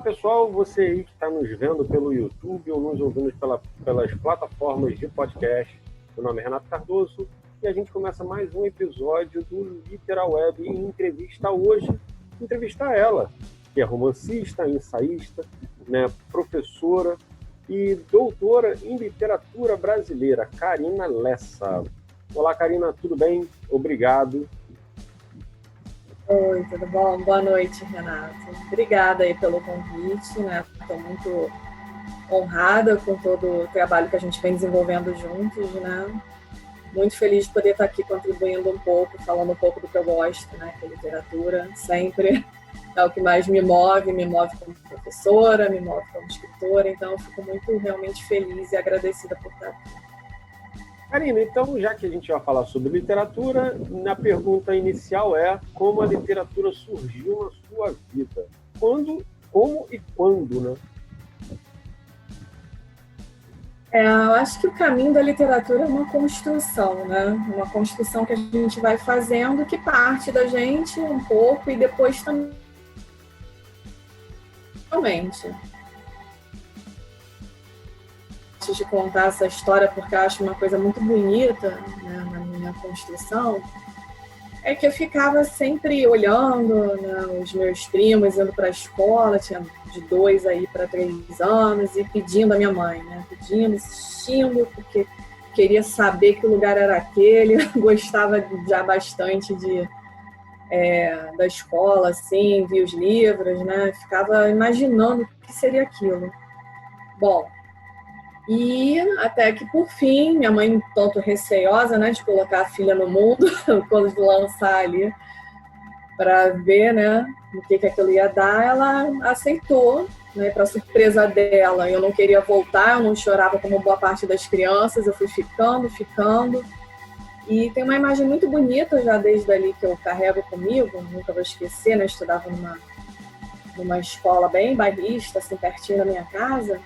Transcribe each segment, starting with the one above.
pessoal, você aí que está nos vendo pelo YouTube ou nos ouvindo pelas plataformas de podcast. Meu nome é Renato Cardoso e a gente começa mais um episódio do Literal Web em entrevista hoje. Entrevistar ela, que é romancista, ensaísta, né, professora e doutora em literatura brasileira, Karina Lessa. Olá, Karina, tudo bem? Obrigado. Oi, tudo bom? Boa noite, Renato. Obrigada aí pelo convite, né? Estou muito honrada com todo o trabalho que a gente vem desenvolvendo juntos, né? Muito feliz de poder estar aqui contribuindo um pouco, falando um pouco do que eu gosto, né? Que é literatura, sempre é o que mais me move como professora, me move como escritora, então eu fico muito realmente feliz e agradecida por estar aqui. Karina, então, já que a gente vai falar sobre literatura, a pergunta inicial é como a literatura surgiu na sua vida? Quando, como e quando, né? Eu acho que o caminho da literatura é uma construção, né? Uma construção que a gente vai fazendo, que parte da gente um pouco e depois também. Antes de contar essa história, porque eu acho uma coisa muito bonita, né, na minha construção, é que eu ficava sempre olhando, né, os meus primos indo para a escola, tinha de 2 aí para 3 anos, e pedindo a minha mãe, né, pedindo, insistindo, porque queria saber que lugar era aquele, gostava já bastante da escola, assim, via os livros, né, ficava imaginando o que seria aquilo. Bom, e até que, por fim, minha mãe, um tanto receosa, né, de colocar a filha no mundo, quando lançar ali, para ver, né, o que aquilo ia dar, ela aceitou, né, para surpresa dela. Eu não queria voltar, eu não chorava como boa parte das crianças, eu fui ficando. E tem uma imagem muito bonita já desde ali que eu carrego comigo, nunca vou esquecer, né, eu estudava numa escola bem bairrista, assim, pertinho da minha casa,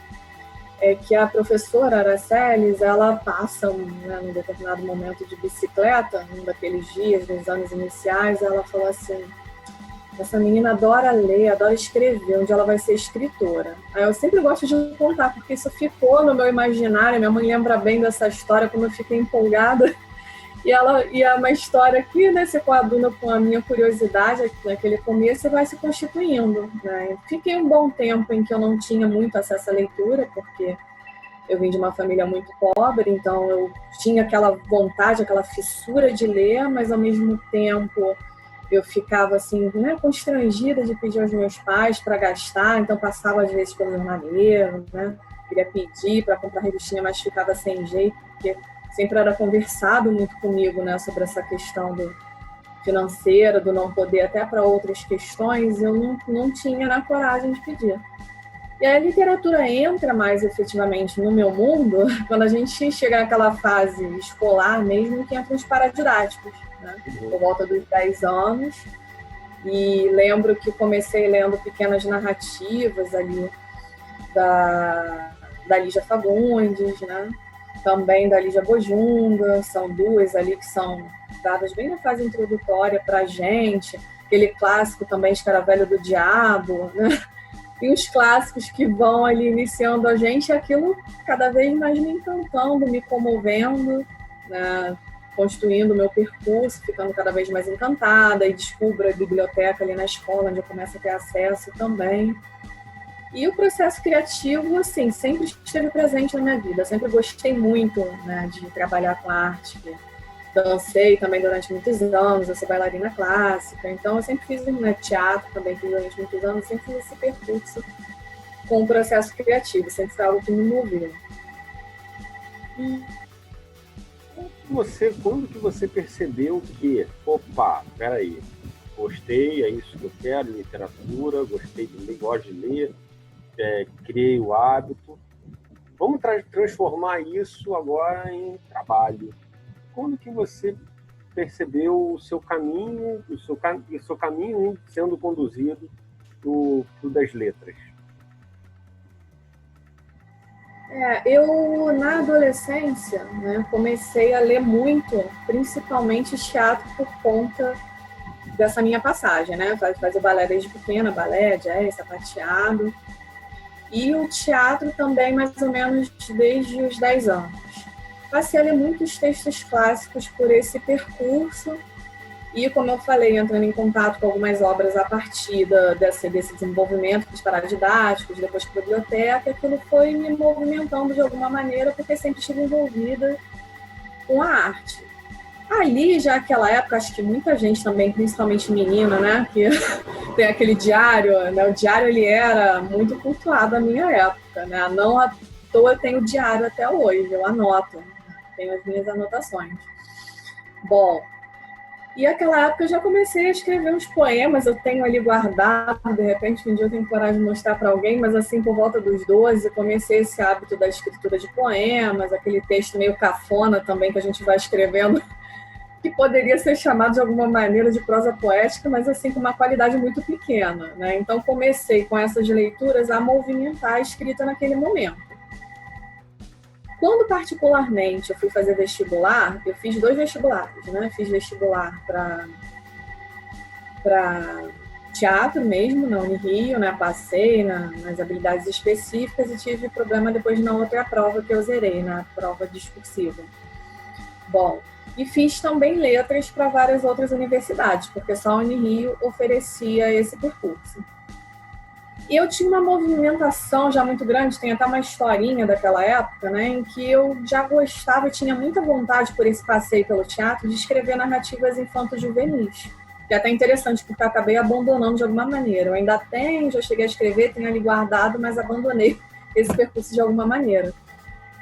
que a professora Araceles, ela passa, né, num determinado momento de bicicleta, num daqueles dias, nos anos iniciais, ela falou assim: essa menina adora ler, adora escrever, onde ela vai ser escritora. Aí eu sempre gosto de contar, porque isso ficou no meu imaginário, minha mãe lembra bem dessa história, como eu fiquei empolgada. E é uma história que, né, se coaduna com a minha curiosidade naquele começo, vai se constituindo, né? Fiquei um bom tempo em que eu não tinha muito acesso à leitura, porque eu vim de uma família muito pobre, então eu tinha aquela vontade, aquela fissura de ler, mas ao mesmo tempo eu ficava assim, né, constrangida de pedir aos meus pais para gastar, então passava às vezes pelo jornaleiro, né? Queria pedir para comprar revistinha, mas ficava sem jeito, porque sempre era conversado muito comigo, né, sobre essa questão do financeira, do não poder, até para outras questões, eu não tinha na coragem de pedir. E aí a literatura entra mais efetivamente no meu mundo quando a gente chega naquela fase escolar mesmo, que entram os paradidáticos, né, por volta dos 10 anos. E lembro que comecei lendo pequenas narrativas ali da Lígia Fagundes, né? Também da Lígia Bojunga, são duas ali que são dadas bem na fase introdutória para a gente, aquele clássico também, Escaravelho do Diabo, né? E os clássicos que vão ali iniciando a gente, aquilo cada vez mais me encantando, me comovendo, né? Construindo o meu percurso, ficando cada vez mais encantada, e descubro a biblioteca ali na escola, onde eu começo a ter acesso também. E o processo criativo, assim, sempre esteve presente na minha vida. Sempre gostei muito, né, de trabalhar com arte. Dancei também durante muitos anos, eu sou bailarina clássica. Então, eu sempre fiz, né, teatro também, fiz durante muitos anos. Sempre fiz esse percurso com o processo criativo. Sempre foi algo que me moveu. Quando que você percebeu que, opa, peraí, gostei, é isso que eu quero, literatura, gostei de ler, gosto de ler, criei o hábito. Vamos transformar isso agora em trabalho. Quando que você percebeu o seu caminho, o seu caminho sendo conduzido pro das letras? Eu, na adolescência, né, comecei a ler muito, principalmente teatro, por conta dessa minha passagem, né? Fazer balé desde pequena, balé, jazz, sapateado. E o teatro também, mais ou menos, desde os 10 anos. Passei a ler muitos textos clássicos por esse percurso e, como eu falei, entrando em contato com algumas obras a partir desse desenvolvimento dos paradidáticos, depois com a biblioteca, aquilo foi me movimentando de alguma maneira, porque sempre estive envolvida com a arte. Ali, já naquela época, acho que muita gente também, principalmente menina, né, que tem aquele diário, né, o diário ele era muito cultuado na minha época, né, não à toa eu tenho diário até hoje, eu anoto, tenho as minhas anotações. Bom, e naquela época eu já comecei a escrever uns poemas, eu tenho ali guardado, de repente um dia eu tenho coragem de mostrar para alguém, mas assim, por volta dos 12, eu comecei esse hábito da escritura de poemas, aquele texto meio cafona também que a gente vai escrevendo, que poderia ser chamado de alguma maneira de prosa poética, mas assim com uma qualidade muito pequena, né? Então comecei com essas leituras a movimentar a escrita naquele momento. Quando particularmente eu fui fazer vestibular, eu fiz 2 vestibulares, né? Fiz vestibular para teatro mesmo, na Unirio, né? Passei nas habilidades específicas e tive problema depois na outra prova que eu zerei, na prova discursiva. Bom, e fiz também letras para várias outras universidades, porque só a Unirio oferecia esse percurso. E eu tinha uma movimentação já muito grande, tem até uma historinha daquela época, né, em que eu já gostava, tinha muita vontade por esse passeio pelo teatro de escrever narrativas infanto-juvenis. Que é até interessante, porque eu acabei abandonando de alguma maneira. Eu ainda tenho, já cheguei a escrever, tenho ali guardado, mas abandonei esse percurso de alguma maneira.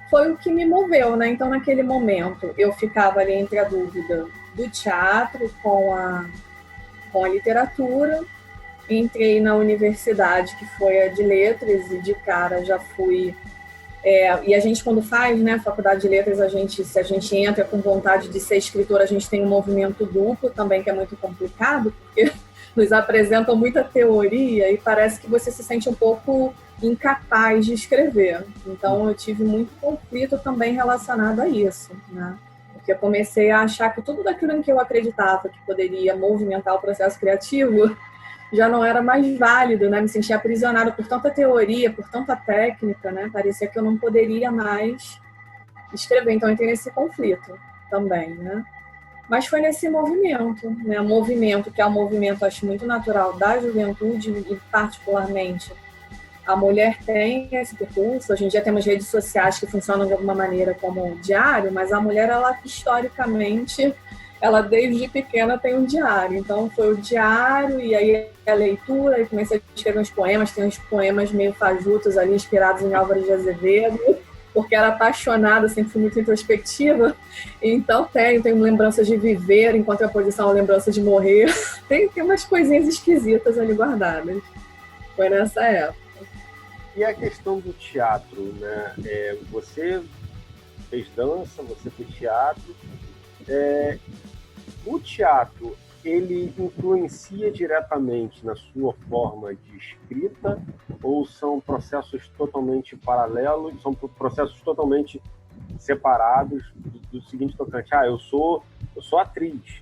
Foi o que me moveu, né? Então, naquele momento, eu ficava ali entre a dúvida do teatro com a literatura. Entrei na universidade, que foi a de letras, e de cara já fui... e a gente, quando faz, né, faculdade de letras, se a gente entra com vontade de ser escritor, a gente tem um movimento duplo também, que é muito complicado, porque nos apresentam muita teoria e parece que você se sente um pouco incapaz de escrever. Então, eu tive muito conflito também relacionado a isso, né? Porque eu comecei a achar que tudo daquilo em que eu acreditava que poderia movimentar o processo criativo já não era mais válido, né? Me sentia aprisionada por tanta teoria, por tanta técnica, né? Parecia que eu não poderia mais escrever. Então, eu entrei nesse conflito também, né? Mas foi nesse movimento, né? Um movimento que é um movimento, acho, muito natural da juventude e, particularmente, a mulher tem esse percurso. Hoje em dia temos redes sociais que funcionam de alguma maneira como diário, mas a mulher, ela historicamente, ela desde pequena tem um diário. Então foi o diário e aí a leitura, e comecei a escrever uns poemas, tem uns poemas meio fajutos ali, inspirados em Álvares de Azevedo, porque era apaixonada, sempre fui muito introspectiva. Então tenho lembranças de viver, em contraposição à lembrança de morrer. Tem umas coisinhas esquisitas ali guardadas. Foi nessa época. E a questão do teatro, né? Você fez dança, você fez teatro. O teatro, ele influencia diretamente na sua forma de escrita ou são processos totalmente paralelos, são processos totalmente separados do seguinte tocante? Eu sou atriz,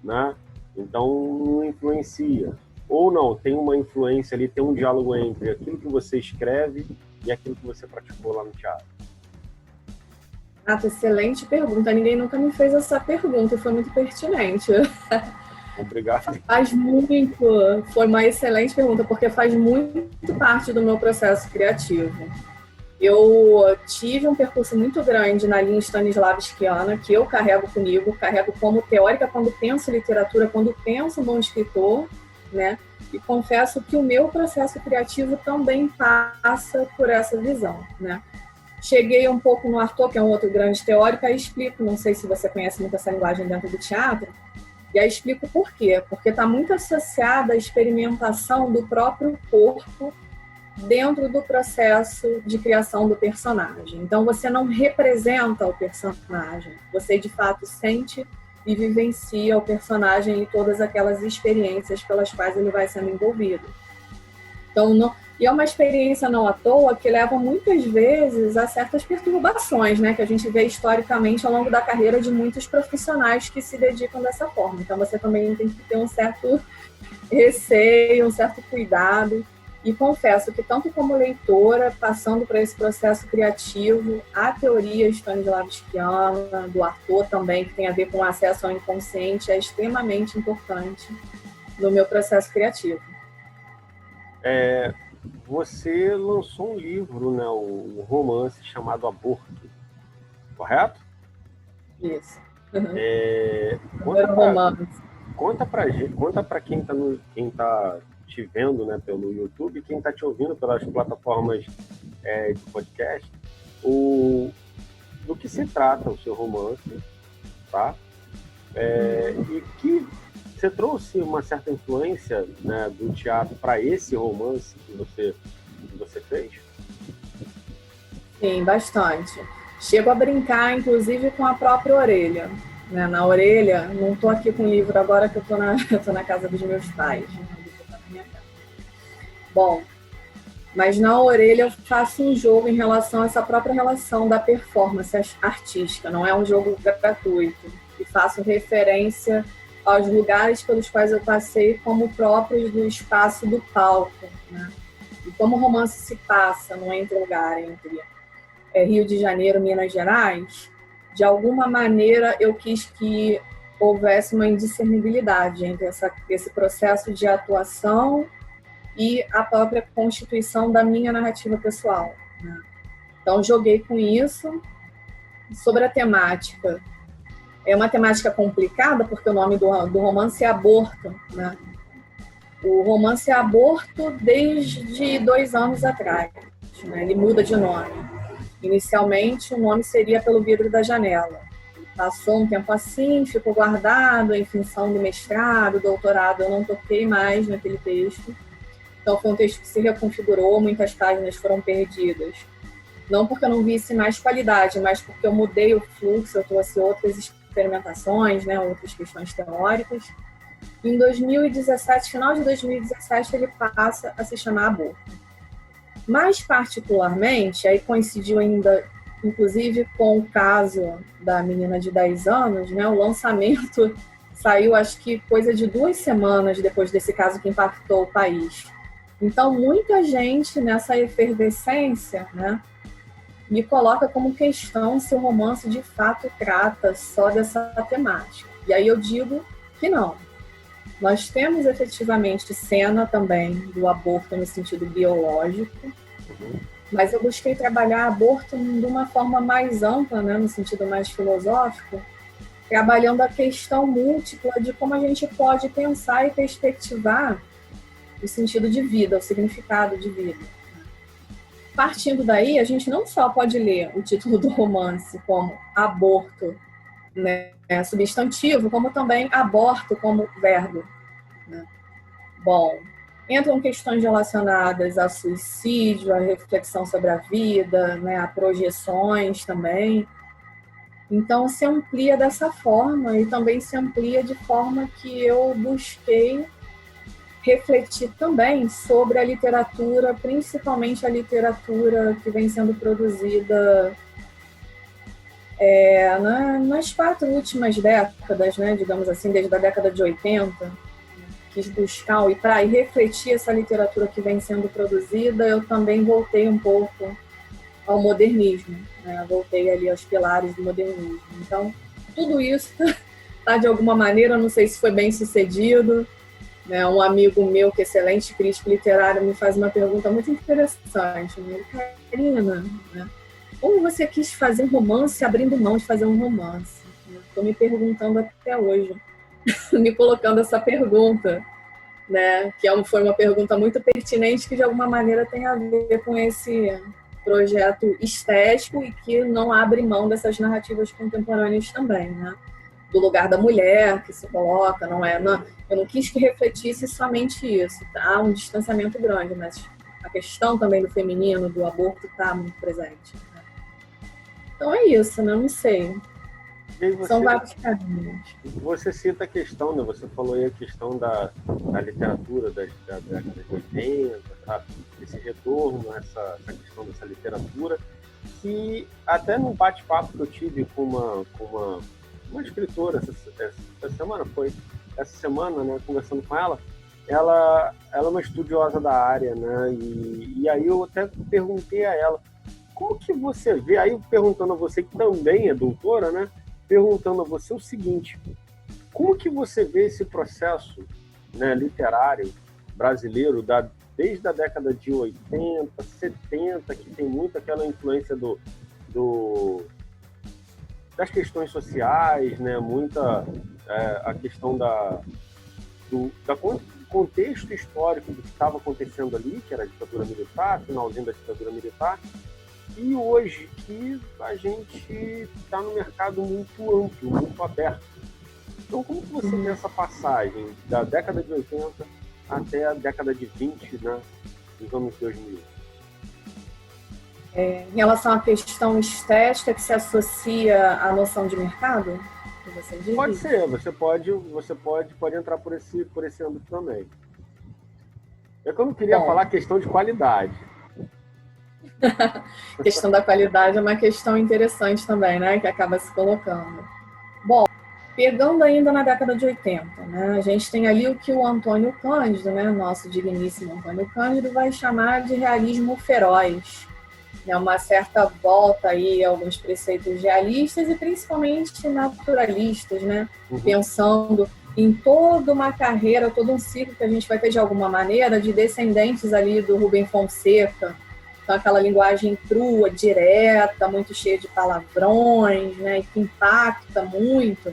né? Então não influencia. Ou não, tem uma influência ali, tem um diálogo entre aquilo que você escreve e aquilo que você praticou lá no teatro. Excelente pergunta. Ninguém nunca me fez essa pergunta e foi muito pertinente. Obrigado. Foi uma excelente pergunta, porque faz muito parte do meu processo criativo. Eu tive um percurso muito grande na linha stanislavskiana, que eu carrego comigo, carrego como teórica quando penso literatura, quando penso um bom escritor, né? E confesso que o meu processo criativo também passa por essa visão, né? Cheguei um pouco no Artaud, que é um outro grande teórico, aí explico, não sei se você conhece muito essa linguagem dentro do teatro, e aí explico por quê. Porque está muito associada à experimentação do próprio corpo dentro do processo de criação do personagem. Então, você não representa o personagem, você, de fato, sente e vivencia o personagem e todas aquelas experiências pelas quais ele vai sendo envolvido. Então, E é uma experiência não à toa que leva muitas vezes a certas perturbações, né? Que a gente vê historicamente ao longo da carreira de muitos profissionais que se dedicam dessa forma. Então você também tem que ter um certo receio, um certo cuidado. E confesso que tanto como leitora, passando por esse processo criativo, a teoria stanislavskiana, do Arthur também, que tem a ver com o acesso ao inconsciente, é extremamente importante no meu processo criativo. Você lançou um livro, né, um romance chamado Aborto, correto? Isso. Conta para quem está te vendo, né, pelo YouTube, quem está te ouvindo pelas plataformas de podcast, do que se trata o seu romance, tá? E que você trouxe uma certa influência, né, do teatro para esse romance que você fez? Sim, bastante. Chego a brincar, inclusive, com a própria Orelha. Né? Na Orelha, não estou aqui com o livro agora que eu estou na casa dos meus pais. Bom, mas na Orelha eu faço um jogo em relação a essa própria relação da performance artística. Não é um jogo gratuito. E faço referência aos lugares pelos quais eu passei como próprios do espaço do palco. Né? E como o romance se passa no entre-lugar entre Rio de Janeiro, Minas Gerais, de alguma maneira eu quis que houvesse uma indiscernibilidade entre esse processo de atuação e a própria constituição da minha narrativa pessoal. Né? Então, joguei com isso. Sobre a temática, é uma temática complicada, porque o nome do romance é Aborto. Né? O romance é Aborto desde 2 anos atrás. Né? Ele muda de nome. Inicialmente, o nome seria Pelo Vidro da Janela. Passou um tempo assim, ficou guardado em função do mestrado, doutorado, eu não toquei mais naquele texto. Então, foi um texto que se reconfigurou, muitas páginas foram perdidas. Não porque eu não visse mais qualidade, mas porque eu mudei o fluxo, eu trouxe outras experimentações, né, outras questões teóricas. Em 2017, final de 2017, ele passa a se chamar Aborto. Mais particularmente, aí coincidiu ainda, inclusive, com o caso da menina de 10 anos, né? O lançamento saiu, acho que, coisa de 2 semanas depois desse caso que impactou o país. Então, muita gente nessa efervescência, né, me coloca como questão se o romance de fato trata só dessa temática. E aí eu digo que não. Nós temos efetivamente cena também do aborto no sentido biológico, mas eu busquei trabalhar aborto de uma forma mais ampla, né, no sentido mais filosófico, trabalhando a questão múltipla de como a gente pode pensar e perspectivar o sentido de vida, o significado de vida. Partindo daí, a gente não só pode ler o título do romance como aborto, né, substantivo, como também aborto como verbo. Né? Bom, entram questões relacionadas a suicídio, a reflexão sobre a vida, né, a projeções também. Então, se amplia dessa forma e também se amplia de forma que eu busquei refletir também sobre a literatura, principalmente a literatura que vem sendo produzida nas 4 últimas décadas, né, digamos assim, desde a década de 80, quis buscar e refletir essa literatura que vem sendo produzida, eu também voltei um pouco ao modernismo, né, voltei ali aos pilares do modernismo. Então, tudo isso está de alguma maneira, não sei se foi bem sucedido, né, um amigo meu, que é excelente crítico literário, me faz uma pergunta muito interessante. Né? Karina, né, como você quis fazer um romance abrindo mão de fazer um romance? Estou me perguntando até hoje, me colocando essa pergunta, né, que foi uma pergunta muito pertinente, que de alguma maneira tem a ver com esse projeto estético e que não abre mão dessas narrativas contemporâneas também, né? Do lugar da mulher que se coloca, eu não quis que refletisse somente isso, tá? Um distanciamento grande, mas a questão também do feminino, do aborto, está muito presente. Né? Então é isso, né? Não sei. São vários caminhos. Você cita a questão, né? Você falou aí a questão da literatura da década de 80, tá? Esse retorno, essa questão dessa literatura, que até num bate-papo que eu tive com uma escritora essa semana, né? Conversando com ela é uma estudiosa da área, né? E aí eu até perguntei a ela, como que você vê, aí perguntando a você que também é doutora, né? Perguntando a você o seguinte, como que você vê esse processo, né, literário brasileiro desde a década de 80, 70, que tem muito aquela influência das questões sociais, né, muita a questão do contexto histórico do que estava acontecendo ali, que era a ditadura militar, finalzinho da ditadura militar, e hoje que a gente está no mercado muito amplo, muito aberto. Então, como que você vê essa passagem da década de 80 até a década de 20, né, dos anos 2000? Em relação à questão estética que se associa à noção de mercado? Que você diz? Pode ser, você pode entrar por esse âmbito também. É que eu não queria falar questão de qualidade. A questão da qualidade é uma questão interessante também, né, que acaba se colocando. Bom, pegando ainda na década de 80, né, a gente tem ali o que o Antônio Cândido, né, nosso digníssimo Antônio Cândido, vai chamar de realismo feroz. É uma certa volta aí a alguns preceitos realistas e principalmente naturalistas, né, pensando em toda uma carreira, todo um ciclo que a gente vai ter de alguma maneira de descendentes ali do Rubem Fonseca. Então, aquela linguagem crua, direta, muito cheia de palavrões, né, que impacta muito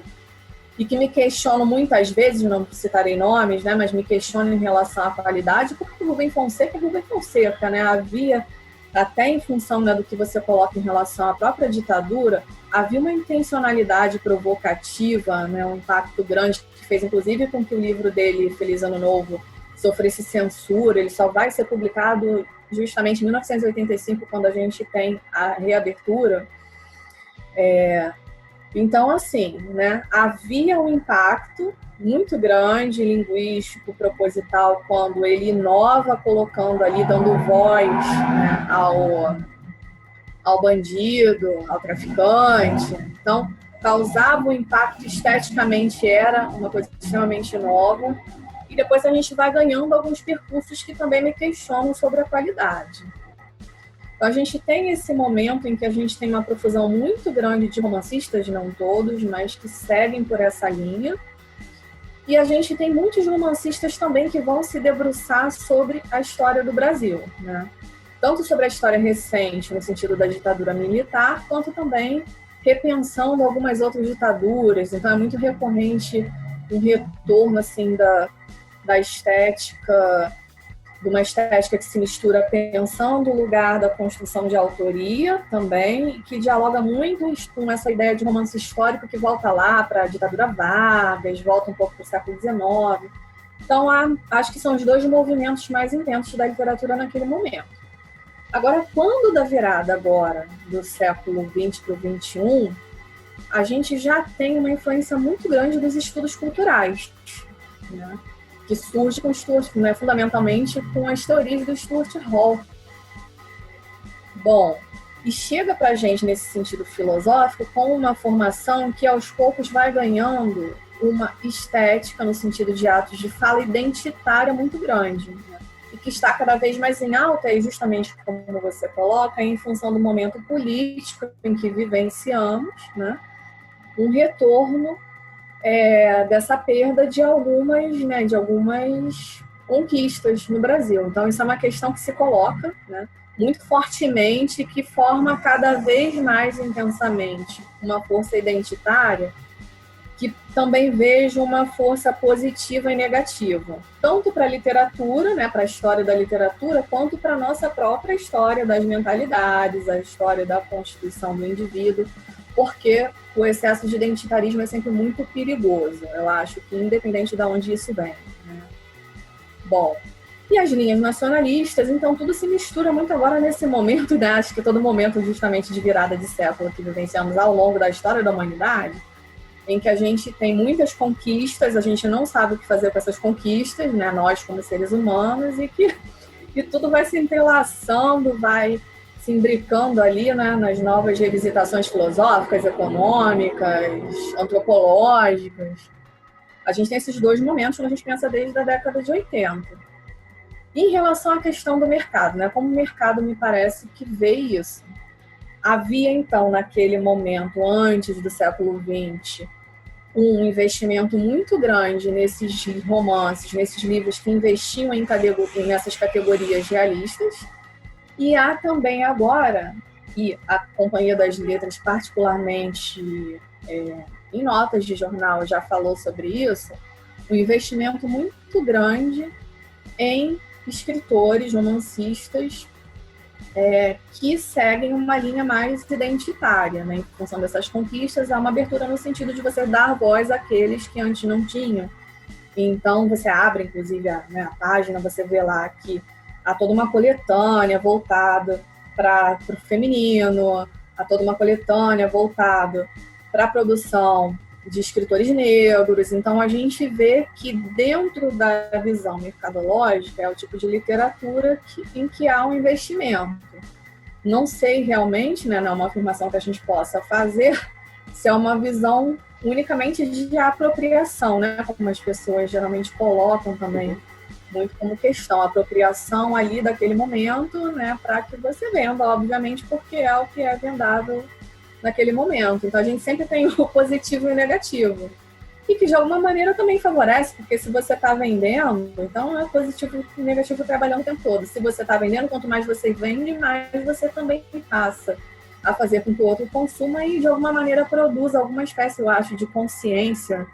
e que me questiono muitas vezes, não citarei nomes, né, mas me questiono em relação à qualidade, porque o Rubem Fonseca é Rubem Fonseca, né, havia, até em função, né, do que você coloca em relação à própria ditadura, havia uma intencionalidade provocativa, né, um impacto grande, que fez inclusive com que o livro dele, Feliz Ano Novo, sofresse censura. Ele só vai ser publicado justamente em 1985, quando a gente tem a reabertura. Então, assim, né, havia um impacto muito grande, linguístico, proposital, quando ele inova colocando ali, dando voz, né, ao bandido, ao traficante. Então, causava um impacto esteticamente, era uma coisa extremamente nova. E depois a gente vai ganhando alguns percursos que também me questionam sobre a qualidade. Então, a gente tem esse momento em que a gente tem uma profusão muito grande de romancistas, não todos, mas que seguem por essa linha. E a gente tem muitos romancistas também que vão se debruçar sobre a história do Brasil, né? Tanto sobre a história recente, no sentido da ditadura militar, quanto também repensando algumas outras ditaduras. Então, é muito recorrente um retorno, assim, da estética, de uma estética que se mistura pensando o lugar da construção de autoria também, que dialoga muito com essa ideia de romance histórico que volta lá para a ditadura Vargas, volta um pouco para o século XIX. Então, acho que são os dois movimentos mais intensos da literatura naquele momento. Agora, quando da virada agora do século XX para o XXI, a gente já tem uma influência muito grande dos estudos culturais, né? Que surge com Stuart, né, fundamentalmente com as teorias do Stuart Hall. Bom, e chega para a gente nesse sentido filosófico com uma formação que aos poucos vai ganhando uma estética no sentido de atos de fala identitária muito grande, né? E que está cada vez mais em alta, e justamente como você coloca, em função do momento político em que vivenciamos, né, um retorno dessa perda de algumas conquistas no Brasil. Então, isso é uma questão que se coloca, né, muito fortemente, que forma cada vez mais intensamente uma força identitária, que também vejo uma força positiva e negativa, tanto para a literatura, né, para a história da literatura, quanto para a nossa própria história das mentalidades, a história da constituição do indivíduo, porque o excesso de identitarismo é sempre muito perigoso, eu acho que independente de onde isso vem, né? Bom, e as linhas nacionalistas. Então tudo se mistura muito agora nesse momento, né? Acho que todo momento justamente de virada de século que vivenciamos ao longo da história da humanidade, em que a gente tem muitas conquistas, a gente não sabe o que fazer com essas conquistas, né? Nós como seres humanos, e tudo vai se entrelaçando, vai se imbricando ali, né, nas novas revisitações filosóficas, econômicas, antropológicas. A gente tem esses dois momentos quando a gente pensa desde a década de 80. E em relação à questão do mercado, né, como o mercado me parece que vê isso. Havia, então, naquele momento, antes do século XX, um investimento muito grande nesses romances, nesses livros que investiam nessas categorias realistas. E há também agora, e a Companhia das Letras particularmente em notas de jornal já falou sobre isso, um investimento muito grande em escritores, romancistas, que seguem uma linha mais identitária, né? Em função dessas conquistas, há uma abertura no sentido de você dar voz àqueles que antes não tinham. Então, você abre, inclusive, a página, você vê lá que há toda uma coletânea voltada para o feminino, há toda uma coletânea voltada para a produção de escritores negros. Então, a gente vê que dentro da visão mercadológica é o tipo de literatura em que há um investimento. Não sei realmente, né, não é uma afirmação que a gente possa fazer, se é uma visão unicamente de apropriação, né, como as pessoas geralmente colocam também muito como questão, a apropriação ali daquele momento, né, para que você venda, obviamente, porque é o que é vendável naquele momento. Então, a gente sempre tem o positivo e o negativo. E que, de alguma maneira, também favorece, porque se você está vendendo, então é positivo e negativo trabalhando o tempo todo. Se você está vendendo, quanto mais você vende, mais você também passa a fazer com que o outro consuma e, de alguma maneira, produza alguma espécie, eu acho, de consciência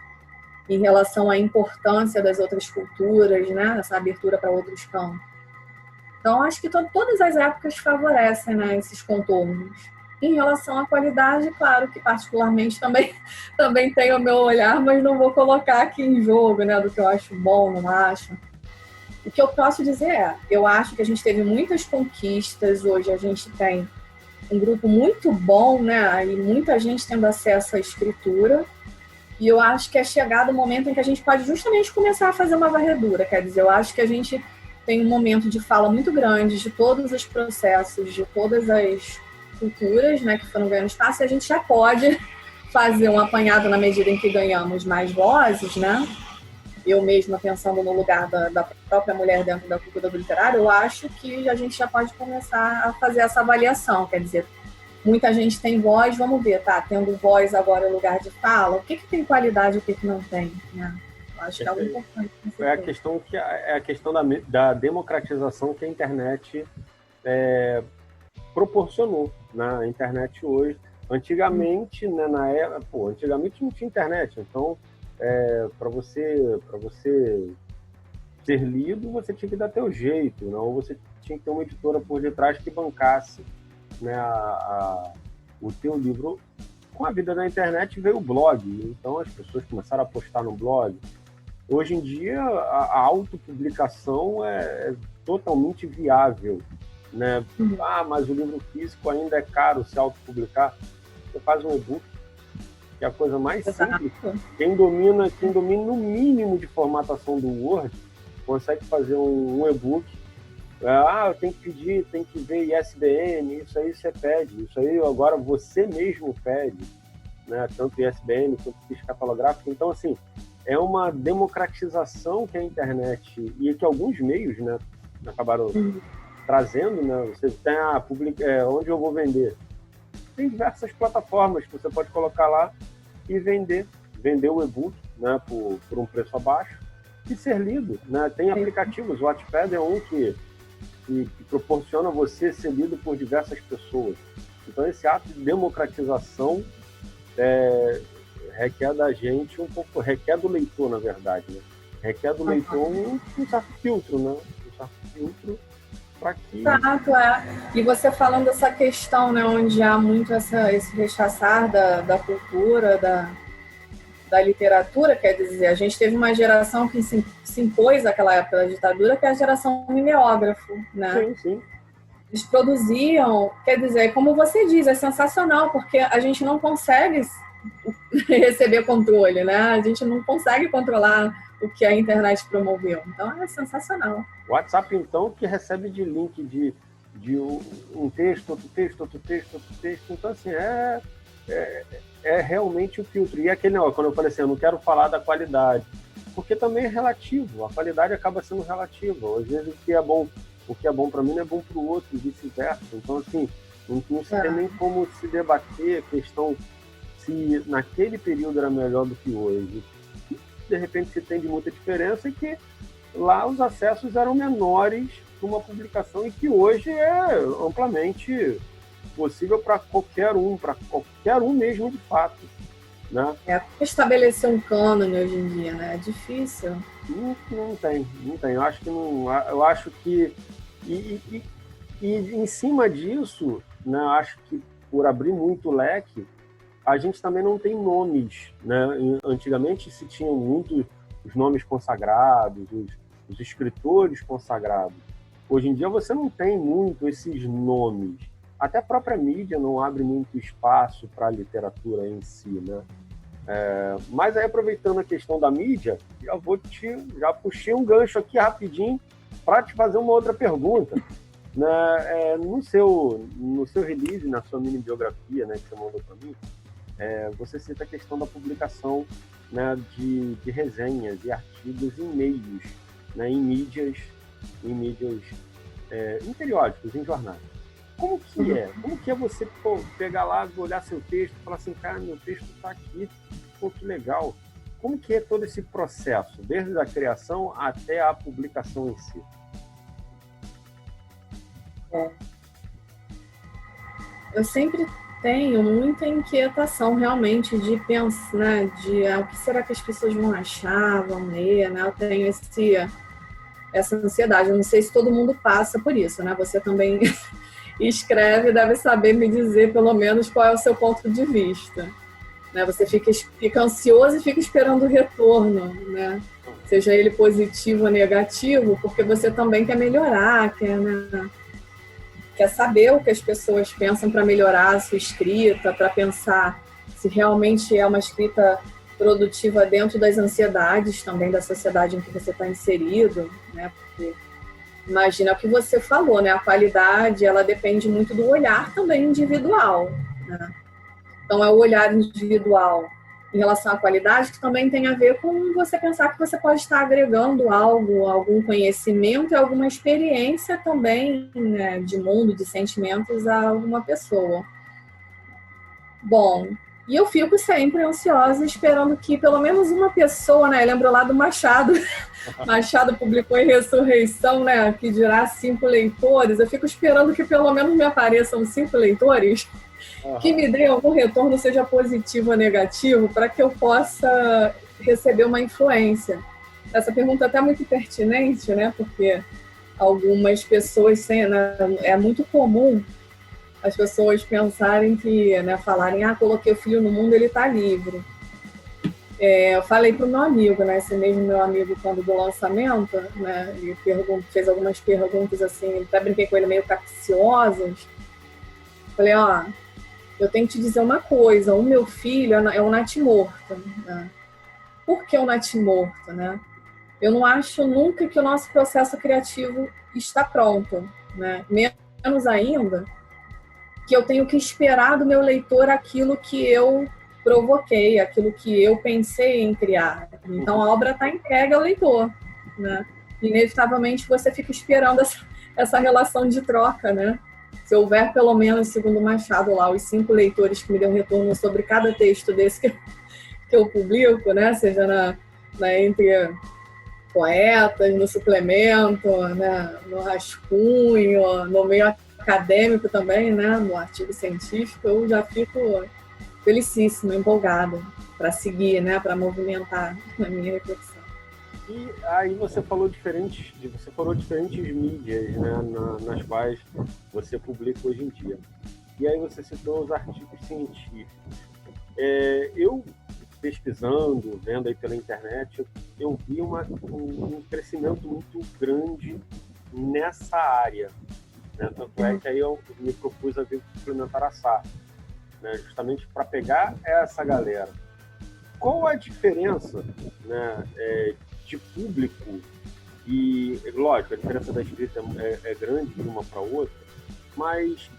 em relação à importância das outras culturas, né? Essa abertura para outros campos. Então, acho que todas as épocas favorecem, né, esses contornos. Em relação à qualidade, claro que particularmente também tenho o meu olhar, mas não vou colocar aqui em jogo, né, do que eu acho bom, não acho. O que eu posso dizer eu acho que a gente teve muitas conquistas, hoje a gente tem um grupo muito bom, né, e muita gente tendo acesso à escritura, e eu acho que é chegado o momento em que a gente pode justamente começar a fazer uma varredura, quer dizer, eu acho que a gente tem um momento de fala muito grande de todos os processos, de todas as culturas, né, que foram ganhando espaço, e a gente já pode fazer um apanhado na medida em que ganhamos mais vozes, né? Eu mesma, pensando no lugar da própria mulher dentro da cultura do literário, eu acho que a gente já pode começar a fazer essa avaliação, quer dizer, muita gente tem voz, vamos ver, tá, tendo voz agora em lugar de fala, o que tem qualidade e o que não tem, né? Eu acho que é algo importante. É a questão da democratização que a internet proporcionou na internet hoje. Antigamente, né, antigamente não tinha internet, então para você ser lido, você tinha que dar teu jeito, né? Ou você tinha que ter uma editora por detrás que bancasse, né, o teu livro. Com a vida da internet veio o blog, então as pessoas começaram a postar no blog. Hoje em dia, a autopublicação é totalmente viável, né? Mas o livro físico ainda é caro se autopublicar. Você faz um e-book, que é a coisa mais simples. Quem domina no mínimo de formatação do Word, consegue fazer um e-book. Eu tenho que pedir, tem que ver ISBN, isso aí você pede. Isso aí agora você mesmo pede, né? Tanto ISBN quanto ficha catalográfica. Então, assim, é uma democratização que a internet e que alguns meios, né, acabaram trazendo, né? Você tem onde eu vou vender. Tem diversas plataformas que você pode colocar lá e vender o e-book, né, por um preço abaixo e ser lido, né? Tem aplicativos, o Wattpad é um que proporciona você ser lido por diversas pessoas. Então esse ato de democratização requer da gente requer do leitor, na verdade, né? Requer do leitor um certo filtro, né? Um certo filtro para que... Exato, E você falando dessa questão, né, onde há muito esse rechaçar da cultura, da literatura, quer dizer, a gente teve uma geração que se impôs naquela época da ditadura, que é a geração mimeógrafo, né? Sim, sim. Eles produziam, quer dizer, como você diz, é sensacional, porque a gente não consegue receber controle, né? A gente não consegue controlar o que a internet promoveu. Então, é sensacional. O WhatsApp, então, que recebe de link de um texto, outro texto, outro texto, outro texto. Então, assim, é realmente o filtro. E aquele negócio, quando eu falei assim, eu não quero falar da qualidade, porque também é relativo. A qualidade acaba sendo relativa. Às vezes, o que é bom para mim não é bom para o outro e vice-versa. Então, assim, não se tem nem como se debater a questão se naquele período era melhor do que hoje. De repente se tem de muita diferença, e que lá os acessos eram menores para uma publicação e que hoje é amplamente possível para qualquer um mesmo de fato, né? Estabelecer um cânone hoje em dia, né? É difícil. Não tem. Eu acho que não. Eu acho que e em cima disso, né? Acho que por abrir muito o leque, a gente também não tem nomes, né? Antigamente se tinham muito os nomes consagrados, os escritores consagrados. Hoje em dia você não tem muito esses nomes. Até a própria mídia não abre muito espaço para a literatura em si, né? Mas aí, aproveitando a questão da mídia, já puxei um gancho aqui rapidinho para te fazer uma outra pergunta. Né? No seu release, na sua mini biografia, né, que você mandou para mim, você cita a questão da publicação, né, de resenhas e artigos em meios, né, em mídias em periódicos, em jornais. Como que é você pegar lá, olhar seu texto e falar assim, cara, meu texto está aqui, pô, que legal. Como que é todo esse processo, desde a criação até a publicação em si? Eu sempre tenho muita inquietação realmente de pensar, né, o que será que as pessoas vão achar, vão ler, né? Eu tenho essa ansiedade. Eu não sei se todo mundo passa por isso, né? Você também escreve, deve saber me dizer pelo menos qual é o seu ponto de vista, né? Você fica ansioso e fica esperando o retorno, né? Seja ele positivo ou negativo, porque você também quer melhorar, quer saber o que as pessoas pensam para melhorar a sua escrita, para pensar se realmente é uma escrita produtiva dentro das ansiedades também da sociedade em que você está inserido, né? Porque imagina o que você falou, né? A qualidade, ela depende muito do olhar também individual, né? Então, é o olhar individual em relação à qualidade que também tem a ver com você pensar que você pode estar agregando algo, algum conhecimento e alguma experiência também, né, de mundo, de sentimentos a alguma pessoa. Bom, e eu fico sempre ansiosa esperando que pelo menos uma pessoa, né, eu lembro lá do Machado, Machado publicou em Ressurreição, né, que dirá 5 leitores, eu fico esperando que pelo menos me apareçam 5 leitores que me dê algum retorno, seja positivo ou negativo, para que eu possa receber uma influência. Essa pergunta é até muito pertinente, né? Porque algumas pessoas, né, é muito comum as pessoas pensarem que, né, falarem, coloquei o filho no mundo, ele está livre. Eu falei para o meu amigo, né, esse mesmo meu amigo, quando do lançamento, né, ele fez algumas perguntas assim, até brinquei com ele meio capciosas. Falei, eu tenho que te dizer uma coisa, o meu filho é um natimorto, né? Por que um natimorto, né? Eu não acho nunca que o nosso processo criativo está pronto, né? Menos ainda que eu tenho que esperar do meu leitor aquilo que eu provoquei, aquilo que eu pensei em criar. Então, a obra está entregue ao leitor, né? Inevitavelmente, você fica esperando essa relação de troca, né? Se houver, pelo menos, segundo Machado, lá, os 5 leitores que me dão retorno sobre cada texto desse que eu publico, né? Seja entre poetas, no suplemento, né? No rascunho, no meio acadêmico também, né? No artigo científico, eu já fico felicíssima, empolgada para seguir, né? Para movimentar a minha reflexão. E aí você falou diferentes mídias, né, nas quais você publica hoje em dia. E aí você citou os artigos científicos. Eu pesquisando, vendo aí pela internet, eu vi um crescimento muito grande nessa área, né? Tanto é que aí eu me propus a vir suplementar a SAF, né? Justamente para pegar essa galera. Qual a diferença, né, de público? E, lógico, a diferença da escrita é grande de uma para outra, mas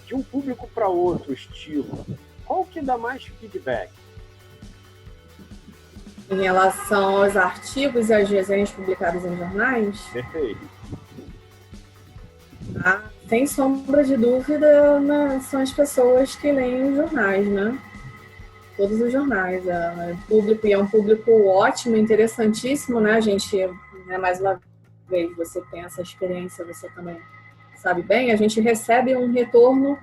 de um público para outro estilo, qual que dá mais feedback? Em relação aos artigos e às resenhas publicadas em jornais? Perfeito. Sem sombra de dúvida, né, são as pessoas que leem os jornais, né? Todos os jornais. Público, e é um público ótimo, interessantíssimo, né? A gente, né, mais uma vez, você tem essa experiência, você também sabe bem, a gente recebe um retorno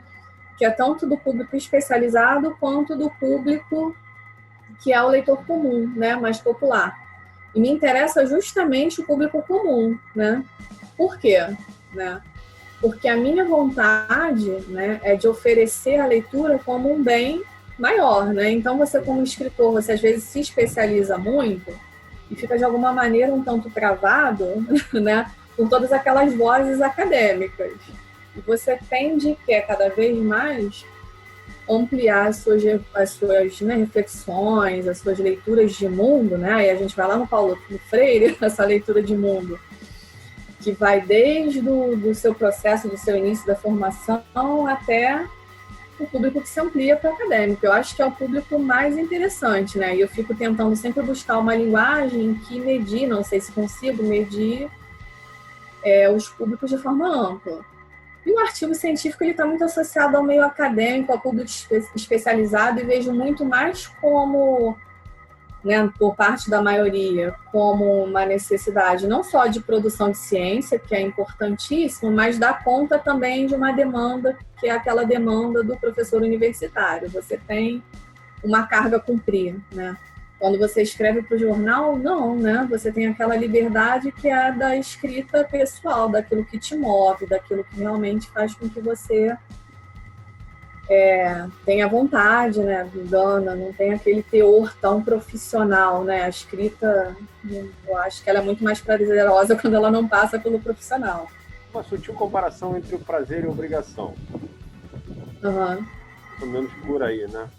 que é tanto do público especializado quanto do público que é o leitor comum, né, mais popular. E me interessa justamente o público comum, né? Por quê? Né? Porque a minha vontade, né, é de oferecer a leitura como um bem maior, né? Então você, como escritor, você às vezes se especializa muito e fica de alguma maneira um tanto travado, né, com todas aquelas vozes acadêmicas. E você tende que cada vez mais ampliar as suas né, reflexões, as suas leituras de mundo, né? E a gente vai lá no Paulo Freire, essa leitura de mundo, que vai desde do seu processo, do seu início da formação, até o público que se amplia para o acadêmico. Eu acho que é o público mais interessante, né? E eu fico tentando sempre buscar uma linguagem que medir, não sei se consigo medir os públicos de forma ampla. E o artigo científico está muito associado ao meio acadêmico, ao público especializado, e vejo muito mais como, né, por parte da maioria, como uma necessidade não só de produção de ciência, que é importantíssimo, mas dá conta também de uma demanda, que é aquela demanda do professor universitário. Você tem uma carga a cumprir, né? Quando você escreve para o jornal, não, né? Você tem aquela liberdade que é da escrita pessoal, daquilo que te move, daquilo que realmente faz com que você tenha vontade, né? Dana, não tem aquele teor tão profissional, né? A escrita, eu acho que ela é muito mais prazerosa quando ela não passa pelo profissional. Uma sutil comparação entre o prazer e a obrigação. Uhum. Pelo menos por aí, né?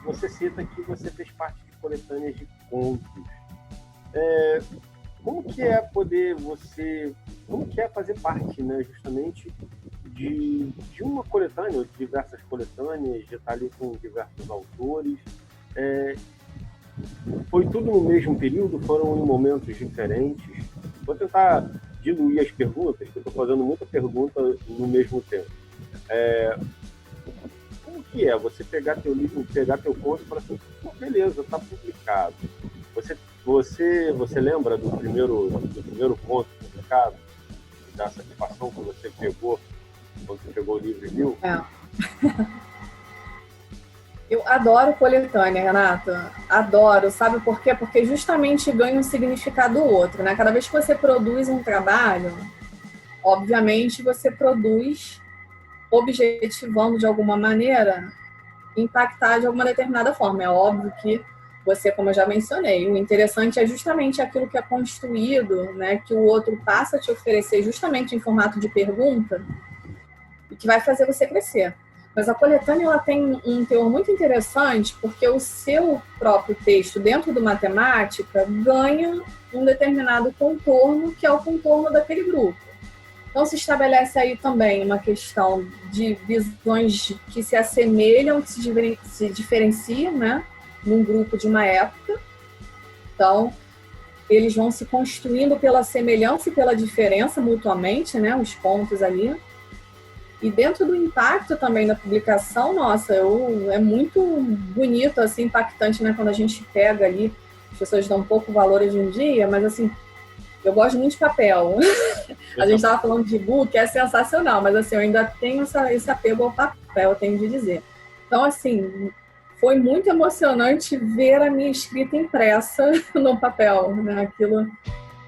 Você cita que você fez parte de coletâneas de contos. Como que é como que é fazer parte, né, justamente de uma coletânea, ou de diversas coletâneas, de estar ali com diversos autores? Foi tudo no mesmo período? Foram em momentos diferentes? Vou tentar diluir as perguntas, porque eu estou fazendo muita pergunta no mesmo tempo. Como que é você pegar teu livro, pegar teu conto e falar assim, beleza, está publicado. Você lembra do primeiro conto publicado? Da satisfação que você pegou quando você pegou o livro e viu? Eu adoro coletânea, Renata. Adoro. Sabe por quê? Porque justamente ganha um significado outro, né? Cada vez que você produz um trabalho, obviamente você produz objetivando de alguma maneira impactar de alguma determinada forma. É óbvio que você, como eu já mencionei, o interessante é justamente aquilo que é construído, né, que o outro passa a te oferecer justamente em formato de pergunta e que vai fazer você crescer. Mas a coletânea ela tem um teor muito interessante porque o seu próprio texto dentro do Matemática ganha um determinado contorno que é o contorno daquele grupo. Então, se estabelece aí também uma questão de visões que se assemelham, que se diferenciam, né, num grupo de uma época. Então, eles vão se construindo pela semelhança e pela diferença mutuamente, né, os pontos ali. E dentro do impacto também da publicação, nossa, é muito bonito, assim, impactante, né, quando a gente pega ali, as pessoas dão um pouco valor hoje em dia, mas assim, eu gosto muito de papel. A gente estava falando de e-book, é sensacional, mas assim, eu ainda tenho esse apego ao papel, eu tenho de dizer. Então, assim, foi muito emocionante ver a minha escrita impressa no papel, né? Aquilo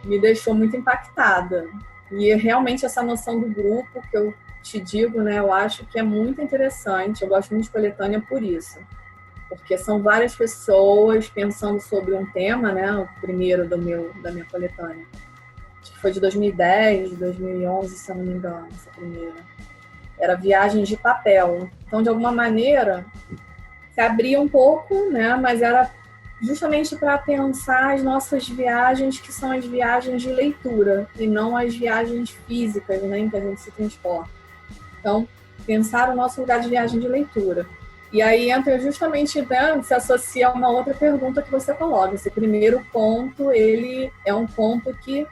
me deixou muito impactada. E realmente essa noção do grupo, que eu te digo, né? Eu acho que é muito interessante. Eu gosto muito de coletânea por isso. porque são várias pessoas pensando sobre um tema, né? O primeiro da minha coletânea. Acho que foi de 2010, 2011, se eu não me engano, essa primeira. Era viagens de papel. Então, de alguma maneira, se abria um pouco, né? Mas era justamente para pensar as nossas viagens, que são as viagens de leitura, e não as viagens físicas, né? Em que a gente se transporta. Então, pensar o nosso lugar de viagem de leitura. E aí entra justamente, né, se associa a uma outra pergunta que você coloca. Esse primeiro ponto, ele é um ponto que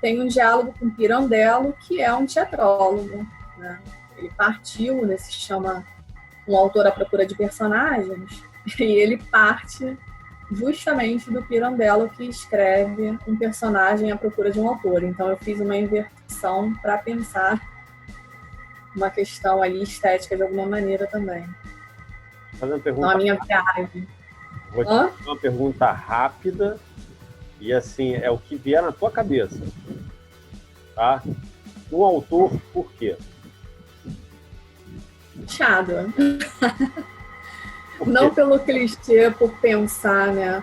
tem um diálogo com Pirandello, que é um teatrólogo, né? Ele partiu, né, se chama Um Autor à Procura de Personagens, e ele parte justamente do Pirandello, que escreve um personagem à procura de um autor. Então eu fiz uma inversão para pensar uma questão ali estética de alguma maneira também. Fazer uma pergunta. Então, a minha viagem. Vou te fazer uma pergunta rápida e assim, é o que vier na tua cabeça. Tá? Um autor, por quê? Machado. Não pelo clichê, por pensar, né,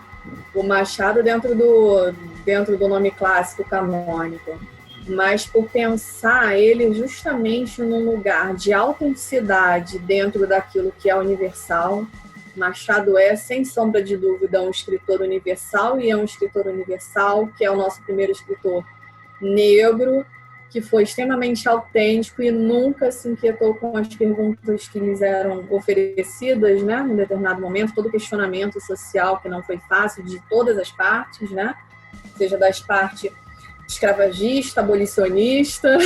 o Machado dentro do nome clássico canônico, mas por pensar ele justamente num lugar de autenticidade dentro daquilo que é universal. Machado é, sem sombra de dúvida, um escritor universal, e é um escritor universal que é o nosso primeiro escritor negro, que foi extremamente autêntico e nunca se inquietou com as perguntas que lhes eram oferecidas, né, em determinado momento, todo o questionamento social que não foi fácil de todas as partes, né, seja das partes escravagista, abolicionista.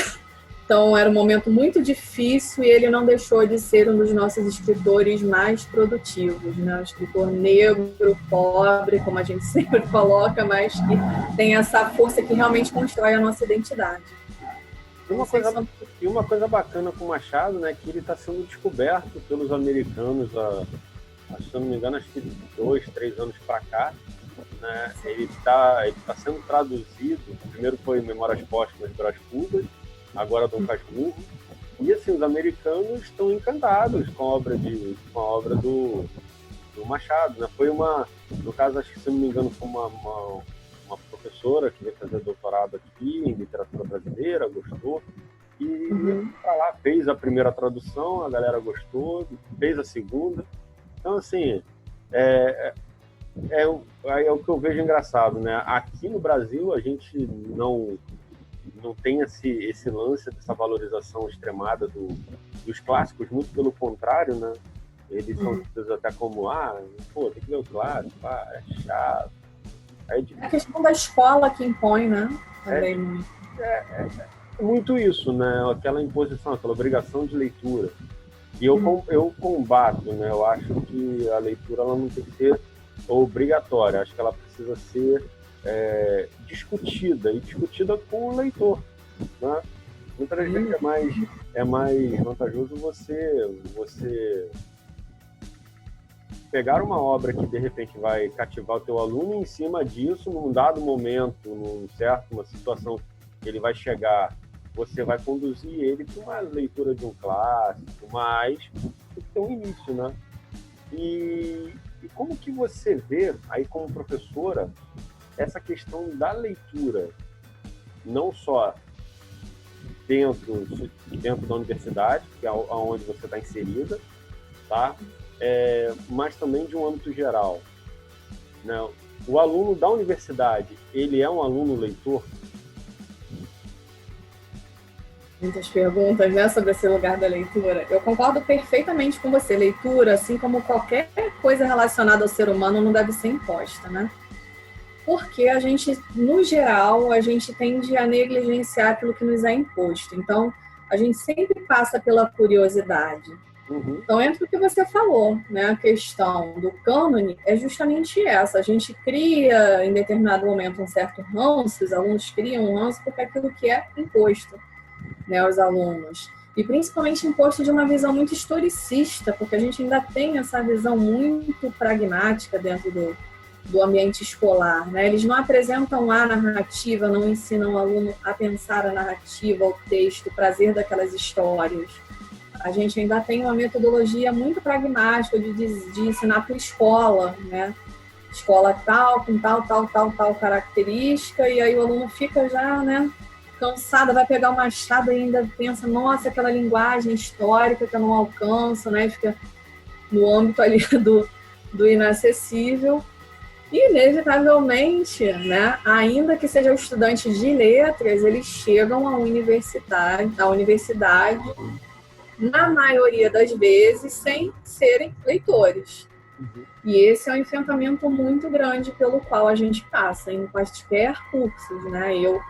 Então era um momento muito difícil e ele não deixou de ser um dos nossos escritores mais produtivos, né, um escritor negro, pobre, como a gente sempre coloca, mas que tem essa força que realmente constrói a nossa identidade. E uma coisa bacana com o Machado, né, que ele está sendo descoberto pelos americanos, se eu não me engano, acho que 2, 3 anos para cá, né, ele tá sendo traduzido. Primeiro foi Memórias Póstumas de Brás Cubas, agora Dom Casmurro, e assim, os americanos estão encantados com a obra do Machado, né? Foi no caso, acho que, se eu não me engano, foi uma professora que veio fazer doutorado aqui em literatura brasileira, gostou, e pra lá, fez a primeira tradução, a galera gostou, fez a segunda. Então, assim, é o que eu vejo engraçado, né? Aqui no Brasil, a gente não tem esse lance dessa valorização extremada dos clássicos, muito pelo contrário, né? Eles são tidos até como, tem que ler o clássico, é chato. A questão da escola que impõe, né? Também. É muito isso, né? Aquela imposição, aquela obrigação de leitura. E eu combato, né? Eu acho que a leitura ela não tem que ser obrigatória. Acho que ela precisa ser discutida com o leitor, né? Muitas vezes é mais vantajoso você pegar uma obra que de repente vai cativar o teu aluno, e em cima disso, num dado momento, uma situação que ele vai chegar, você vai conduzir ele para uma leitura de um clássico, mas tem que ter um início, né? E como que você vê, aí como professora, essa questão da leitura, não só dentro da universidade, que é onde você está inserida, tá? Mas também de um âmbito geral, né? O aluno da universidade, ele é um aluno leitor? Muitas perguntas, né, sobre esse lugar da leitura. Eu concordo perfeitamente com você. Leitura, assim como qualquer coisa relacionada ao ser humano, não deve ser imposta, né? Porque a gente, no geral, a gente tende a negligenciar aquilo que nos é imposto. Então, a gente sempre passa pela curiosidade. Então, entra o que você falou, né? A questão do cânone é justamente essa. A gente cria, em determinado momento, um certo ranço, os alunos criam um ranço porque é aquilo que é imposto, né, aos alunos. E principalmente imposto de uma visão muito historicista, porque a gente ainda tem essa visão muito pragmática dentro do ambiente escolar, né? Eles não apresentam a narrativa, não ensinam o aluno a pensar a narrativa, o texto, o prazer daquelas histórias. a gente ainda tem uma metodologia muito pragmática de ensinar por escola, né? Escola tal, com tal característica, e aí o aluno fica já, né, cansado, vai pegar o machado e ainda pensa, nossa, aquela linguagem histórica que eu não alcanço, né? Fica no âmbito ali do inacessível. E, inevitavelmente, né, ainda que sejam estudantes de letras, eles chegam à universidade, na maioria das vezes, sem serem leitores. E esse é um enfrentamento muito grande pelo qual a gente passa em quaisquer cursos, né? Eu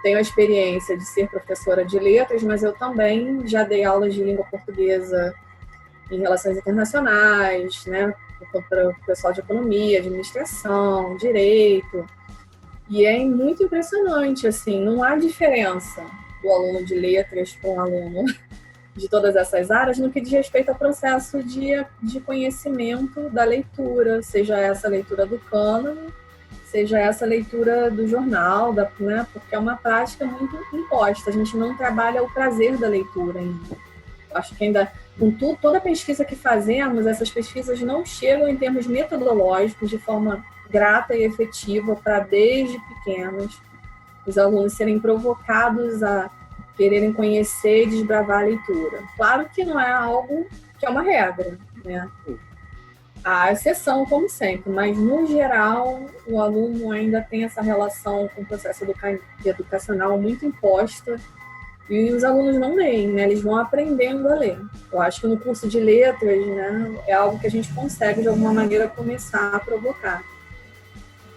tenho a experiência de ser professora de letras, mas eu também já dei aulas de língua portuguesa em relações internacionais, né? Para o pessoal de economia, administração, direito. E é muito impressionante, assim, não há diferença do aluno de letras para um aluno de todas essas áreas no que diz respeito ao processo de conhecimento da leitura, seja essa leitura do cânone, seja essa leitura do jornal, né, porque é uma prática muito imposta. A gente não trabalha o prazer da leitura ainda. Acho que ainda, com toda a pesquisa que fazemos, essas pesquisas não chegam em termos metodológicos de forma grata e efetiva para, desde pequenos, os alunos serem provocados a quererem conhecer e desbravar a leitura. Claro que não é algo que é uma regra, né? Há exceção, como sempre, mas, no geral, o aluno ainda tem essa relação com o processo educacional muito imposta e os alunos não leem, né? Eles vão aprendendo a ler. Eu acho que no curso de letras, né, é algo que a gente consegue, de alguma maneira, começar a provocar.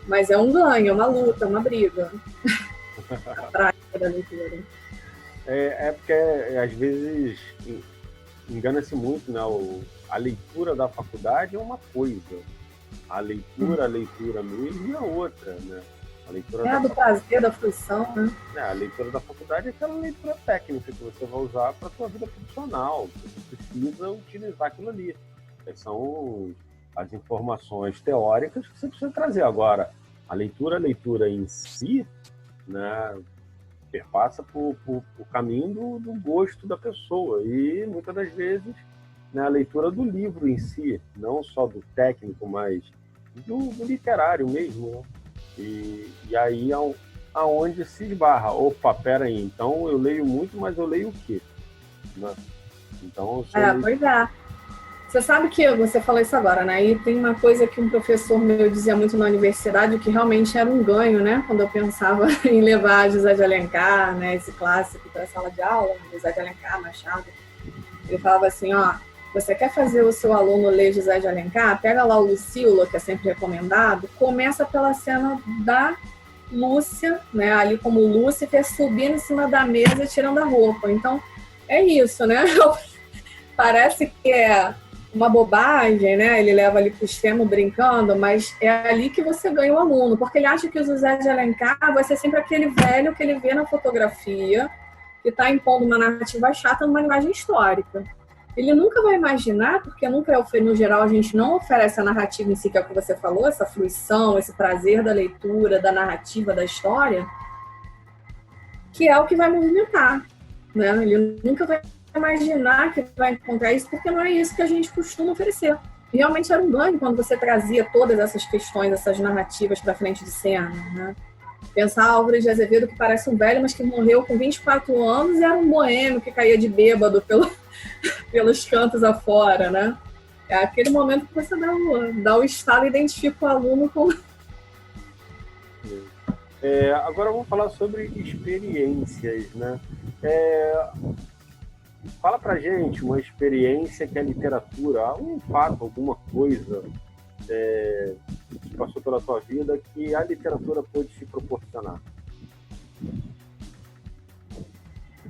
Mas é um ganho, é uma luta, é uma briga. A prática da leitura. É porque, às vezes, engana-se muito, né? A leitura da faculdade é uma coisa. A leitura mesmo é outra, né? A leitura do prazer, da fruição, né? A leitura da faculdade é aquela leitura técnica que você vai usar para a sua vida profissional. Você precisa utilizar aquilo ali. São as informações teóricas que você precisa trazer. Agora, a leitura em si, né, perpassa por caminho do gosto da pessoa. E, muitas das vezes, né, a leitura do livro em si, não só do técnico, mas do literário mesmo, né? E aí aonde se esbarra. Opa, peraí, então eu leio muito, mas eu leio o quê? Né? Então, pois é. Você sabe que você falou isso agora, né? E tem uma coisa que um professor meu dizia muito na universidade, que realmente era um ganho, né? Quando eu pensava em levar José de Alencar, né? Esse clássico para a sala de aula, José de Alencar, Machado. Ele falava assim, ó, você quer fazer o seu aluno ler José de Alencar? Pega lá o Lucíolo, que é sempre recomendado, começa pela cena da Lúcia, né? Ali como Lúcifer subindo em cima da mesa e tirando a roupa. Então, é isso, né? Parece que é uma bobagem, né? Ele leva ali para o extremo brincando, mas é ali que você ganha o aluno, porque ele acha que o José de Alencar vai ser sempre aquele velho que ele vê na fotografia, que está impondo uma narrativa chata numa linguagem histórica. Ele nunca vai imaginar, porque nunca, no geral, a gente não oferece a narrativa em si, que é o que você falou, essa fruição, esse prazer da leitura, da narrativa, da história, que é o que vai movimentar, né? Ele nunca vai imaginar que vai encontrar isso, porque não é isso que a gente costuma oferecer. E realmente era um ganho quando você trazia todas essas questões, essas narrativas para frente de cena, né? Pensar Álvares de Azevedo, que parece um velho, mas que morreu com 24 anos e era um boêmio que caía de bêbado pelos cantos afora, né? É aquele momento que você dá o estalo e identifica o aluno com... Agora vamos falar sobre experiências, né? Fala pra gente uma experiência que a literatura, um fato, alguma coisa que passou pela tua vida que a literatura pôde te proporcionar.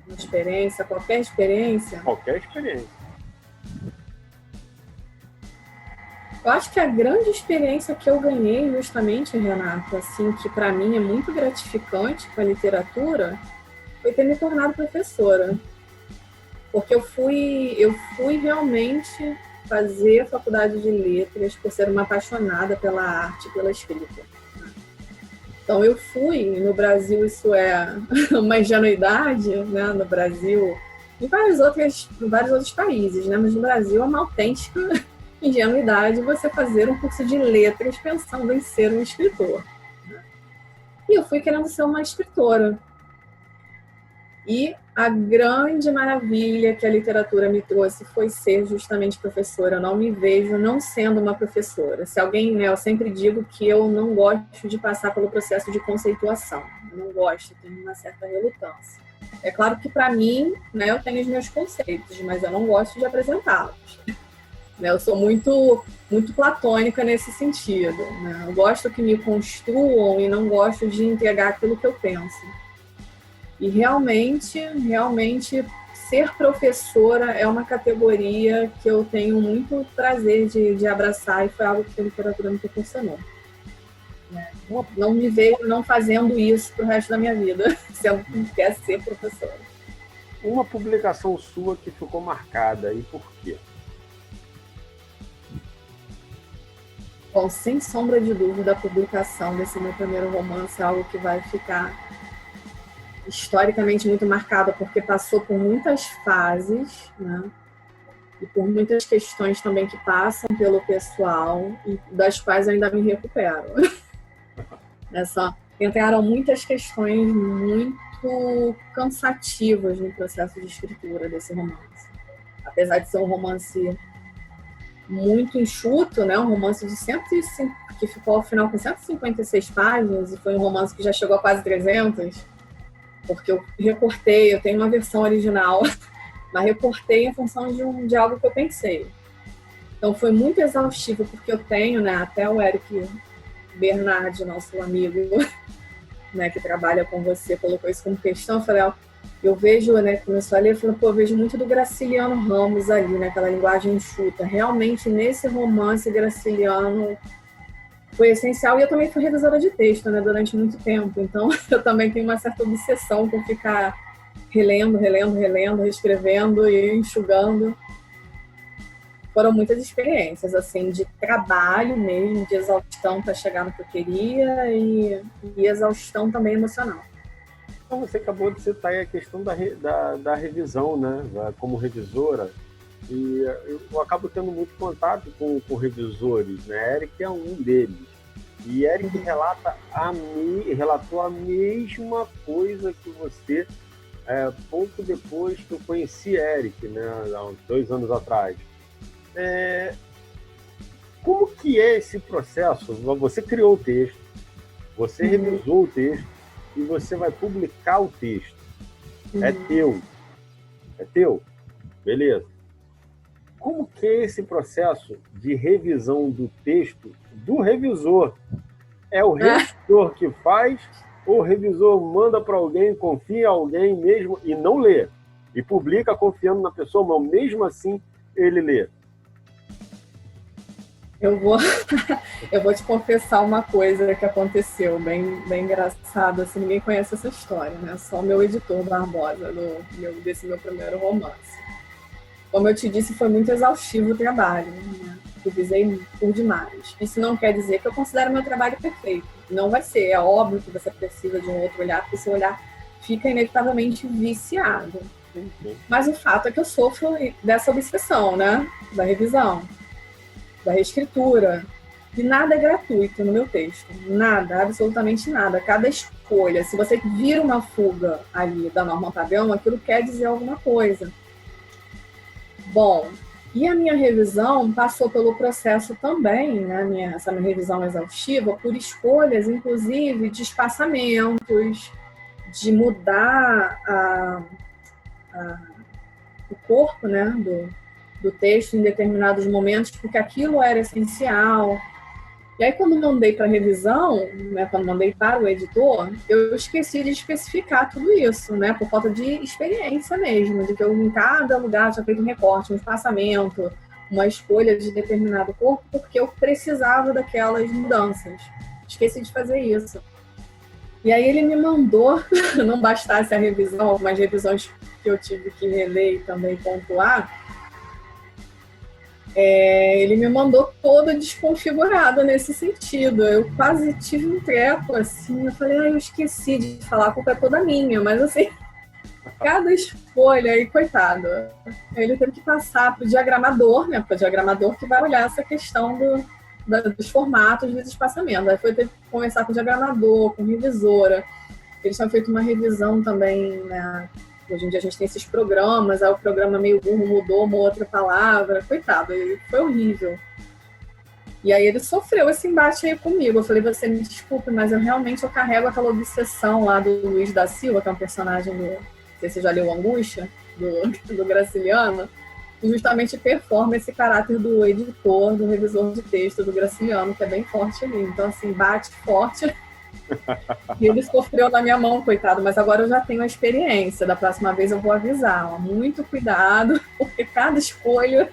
Uma experiência, qualquer experiência? Qualquer experiência. Eu acho que a grande experiência que eu ganhei justamente, Renato, assim, que para mim é muito gratificante com a literatura, foi ter me tornado professora. Porque eu fui realmente fazer faculdade de letras por ser uma apaixonada pela arte, pela escrita. Então eu fui, no Brasil isso é uma ingenuidade, né? No Brasil em vários outros países, né? Mas no Brasil é uma autêntica ingenuidade você fazer um curso de letras pensando em ser um escritor. E eu fui querendo ser uma escritora. E a grande maravilha que a literatura me trouxe foi ser justamente professora. Eu não me vejo não sendo uma professora. Se alguém, né, eu sempre digo que eu não gosto de passar pelo processo de conceituação. Eu não gosto, tenho uma certa relutância. É claro que para mim, né, eu tenho os meus conceitos, mas eu não gosto de apresentá-los. Eu sou muito platônica nesse sentido, né? Eu gosto que me construam e não gosto de entregar aquilo que eu penso. E realmente, ser professora é uma categoria que eu tenho muito prazer de abraçar e foi algo que a literatura me proporcionou. Não me vejo não fazendo isso pro resto da minha vida, se eu quer ser professora. Uma publicação sua que ficou marcada, e por quê? Bom, sem sombra de dúvida, a publicação desse meu primeiro romance é algo que vai ficar historicamente muito marcada, porque passou por muitas fases, né? E por muitas questões também que passam pelo pessoal e das quais eu ainda me recupero. Entraram muitas questões muito cansativas no processo de escritura desse romance. Apesar de ser um romance muito enxuto, né? Um romance de 105, que ficou ao final com 156 páginas, e foi um romance que já chegou a quase 300, porque eu recortei, eu tenho uma versão original, mas recortei em função de algo que eu pensei. Então foi muito exaustivo, porque eu tenho, né, até o Eric Bernardi, nosso amigo, né, que trabalha com você, colocou isso como questão. Eu falei, ó, eu vejo, né, começou a ler, eu falei, pô, eu vejo muito do Graciliano Ramos ali, né, aquela linguagem enxuta. Realmente, nesse romance, Graciliano foi essencial. E eu também fui revisora de texto, né, durante muito tempo. Então, eu também tenho uma certa obsessão por ficar relendo, reescrevendo e enxugando. Foram muitas experiências, assim, de trabalho mesmo, de exaustão para chegar no que eu queria e exaustão também emocional. Então, você acabou de citar aí a questão da revisão, né, como revisora, e eu acabo tendo muito contato com revisores, né, Eric é um deles, e Eric relatou a mesma coisa que você, pouco depois que eu conheci Eric, né, há uns 2 anos atrás. Como que é esse processo? Você criou o texto, você revisou o texto e você vai publicar o texto. É teu, beleza. Como que é esse processo de revisão do texto do revisor? É o revisor que faz ou o revisor manda para alguém, confia em alguém mesmo e não lê? E publica confiando na pessoa, mas mesmo assim ele lê? Eu vou te confessar uma coisa que aconteceu, bem engraçada, assim, ninguém conhece essa história, né? Só o meu editor Barbosa, desse meu primeiro romance. Como eu te disse, foi muito exaustivo o trabalho, né? Revisei por demais. Isso não quer dizer que eu considero meu trabalho perfeito. Não vai ser, é óbvio que você precisa de um outro olhar, porque seu olhar fica inevitavelmente viciado. Mas o fato é que eu sofro dessa obsessão, né? Da revisão, da reescritura. E nada é gratuito no meu texto. Nada, absolutamente nada. Cada escolha, se você vira uma fuga ali da norma padrão, aquilo quer dizer alguma coisa. Bom, e a minha revisão passou pelo processo também, né? Essa minha revisão exaustiva, por escolhas, inclusive, de espaçamentos, de mudar o corpo, né? Do texto em determinados momentos, porque aquilo era essencial. E aí, quando mandei para a revisão, né, quando mandei para o editor, eu esqueci de especificar tudo isso, né, por falta de experiência mesmo, de que eu em cada lugar tinha feito um recorte, um espaçamento, uma escolha de determinado corpo, porque eu precisava daquelas mudanças. Esqueci de fazer isso. E aí ele me mandou, não bastasse a revisão, algumas revisões que eu tive que reler e também pontuar, ele me mandou toda desconfigurada nesse sentido. Eu quase tive um treco, assim, eu falei, eu esqueci de falar, a culpa é toda minha, mas assim, cada escolha, e coitado, ele teve que passar para o diagramador, né? Porque é o diagramador que vai olhar essa questão dos formatos dos espaçamentos. Aí foi ter que conversar com o diagramador, com a revisora. Eles tinham feito uma revisão também, né? Hoje em dia a gente tem esses programas, aí o programa meio burro mudou uma outra palavra. Coitado, foi horrível. E aí ele sofreu esse embate aí comigo. Eu falei, você me desculpe, mas eu carrego aquela obsessão lá do Luiz da Silva, que é um personagem do... Não sei se você já leu Angústia, do Graciliano, que justamente performa esse caráter do editor, do revisor de texto do Graciliano, que é bem forte ali. Então, assim, bate forte. E ele sofreu na minha mão, coitado, mas agora eu já tenho a experiência. Da próxima vez eu vou avisar, ó, muito cuidado, porque cada escolha...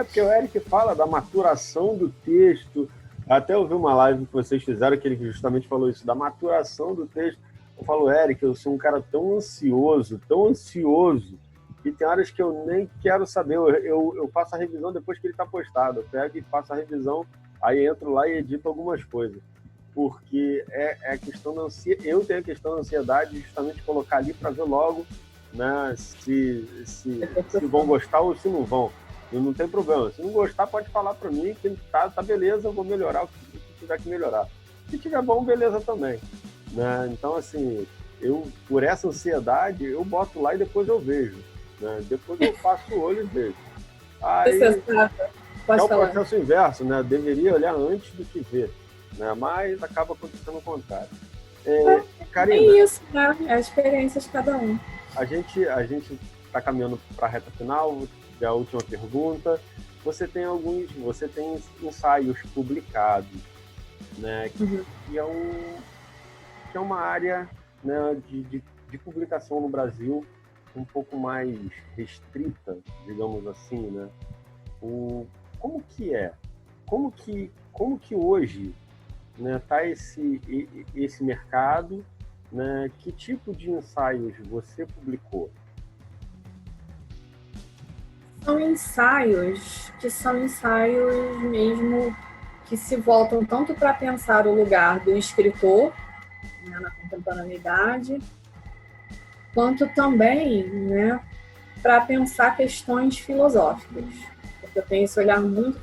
Porque o Eric fala da maturação do texto. Até eu vi uma live que vocês fizeram que ele justamente falou isso, da maturação do texto. Eu falo, Eric, eu sou um cara tão ansioso, que tem horas que eu nem quero saber. Eu faço a revisão depois que ele está postado. Eu pego e faço a revisão, aí entro lá e edito algumas coisas. Porque é a questão da ansiedade. Eu tenho a questão da ansiedade de justamente colocar ali para ver logo, né, se vão gostar ou se não vão. E não tem problema. Se não gostar, pode falar para mim que tá beleza, eu vou melhorar o que tiver que melhorar. Se tiver bom, beleza também. Né? Então, assim, por essa ansiedade, eu boto lá e depois eu vejo. Né? Depois eu passo o olho e vejo. Aí, é o processo inverso, né? Deveria olhar antes do que ver. Né? Mas acaba acontecendo o contrário. Karina, é isso, né? É a experiência de cada um. A gente está caminhando para a reta final. É a última pergunta. Você tem ensaios publicados, né? Que é uma área, né, de publicação no Brasil um pouco mais restrita, digamos assim, né? Como que é? Como que hoje, né, tá esse mercado, né? Que tipo de ensaios você publicou? São ensaios mesmo que se voltam tanto para pensar o lugar do escritor, né, na contemporaneidade, quanto também, né, para pensar questões filosóficas. Porque eu tenho esse olhar muito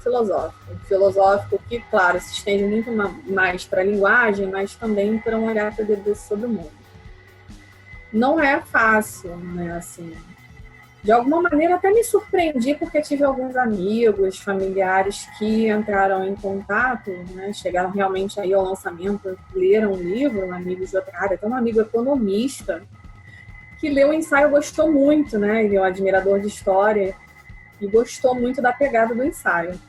filosófico que, claro, se estende muito mais para a linguagem, mas também para um olhar que eu deduzo sobre o mundo. Não é fácil, né, assim... De alguma maneira até me surpreendi, porque tive alguns amigos, familiares que entraram em contato, né, chegaram realmente aí ao lançamento, leram o livro, amigos de outra área, até um amigo economista que leu o ensaio, gostou muito, né, ele é um admirador de história e gostou muito da pegada do ensaio.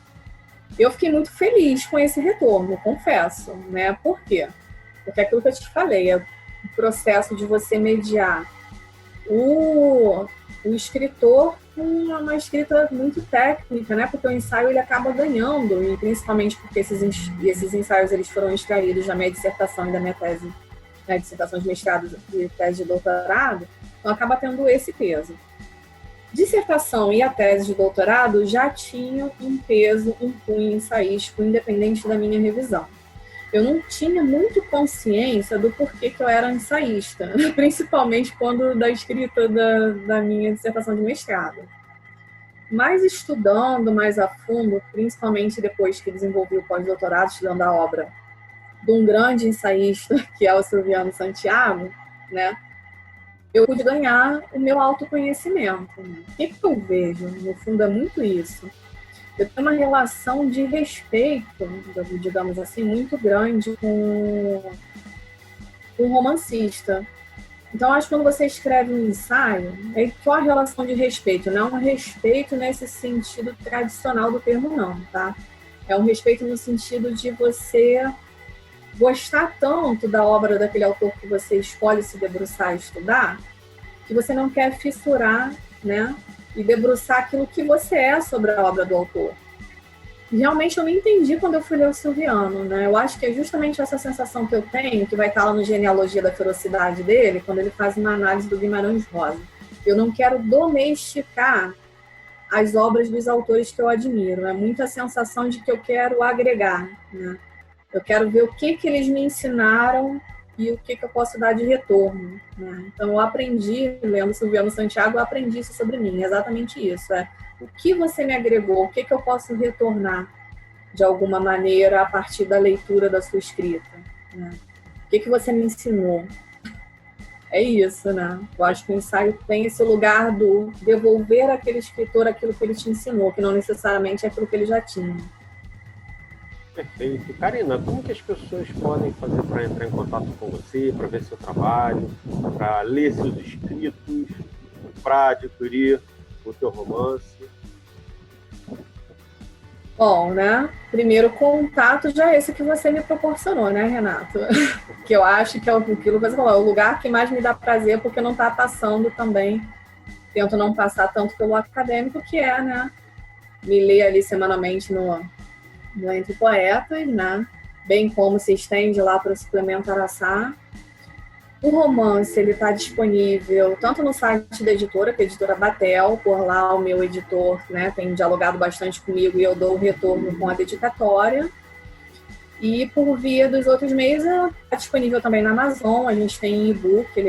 Eu fiquei muito feliz com esse retorno, confesso, né, por quê? Porque é aquilo que eu te falei, é o processo de você mediar o escritor com uma escrita muito técnica, né? Porque o ensaio ele acaba ganhando, e principalmente porque esses ensaios eles foram extraídos da minha dissertação e da minha tese, né? Dissertação de mestrado e tese de doutorado, então acaba tendo esse peso. Dissertação e a tese de doutorado já tinham um peso, um cunho ensaístico, independente da minha revisão. Eu não tinha muito consciência do porquê que eu era ensaísta, principalmente quando da escrita da minha dissertação de mestrado. Mas estudando mais a fundo, principalmente depois que desenvolvi o pós-doutorado, estudando a obra de um grande ensaísta, que é o Silviano Santiago, né, eu pude ganhar o meu autoconhecimento. O que eu vejo? No fundo, é muito isso. Eu tenho uma relação de respeito, digamos assim, muito grande com um romancista. Então, acho que quando você escreve um ensaio, é só a relação de respeito, não é um respeito nesse sentido tradicional do termo, não, tá? É um respeito no sentido de você gostar tanto da obra daquele autor que você escolhe se debruçar e estudar, que você não quer fissurar, né? E debruçar aquilo que você é sobre a obra do autor. Realmente eu não entendi quando eu fui ler o Silviano, né? Eu acho que é justamente essa sensação que eu tenho, que vai estar lá no Genealogia da Ferocidade dele, quando ele faz uma análise do Guimarães Rosa. Eu não quero domesticar as obras dos autores que eu admiro. É muito a sensação de que eu quero agregar, né? Eu quero ver o que eles me ensinaram e o que eu posso dar de retorno, né? Então, eu aprendi, lendo Silviano Santiago, eu aprendi isso sobre mim, exatamente isso. O que você me agregou, o que eu posso retornar de alguma maneira a partir da leitura da sua escrita, né? O que você me ensinou? É isso, né? Eu acho que o ensaio tem esse lugar do devolver àquele escritor aquilo que ele te ensinou, que não necessariamente é aquilo que ele já tinha. Perfeito. Karina, como que as pessoas podem fazer para entrar em contato com você, para ver seu trabalho, para ler seus escritos, para adquirir o teu romance? Bom, né? Primeiro contato já é esse que você me proporcionou, né, Renato? Que eu acho que é aquilo que você falou, é o lugar que mais me dá prazer, porque não está passando também, tento não passar tanto pelo acadêmico, que é, né? Me ler ali semanalmente no Entre Poetas, né? Bem como se estende lá para o Suplemento Araçá. O romance, ele está disponível tanto no site da editora, que é a editora Batel, por lá o meu editor, né, tem dialogado bastante comigo e eu dou o retorno com a dedicatória. E por via dos outros meios, está disponível também na Amazon, a gente tem e-book, ele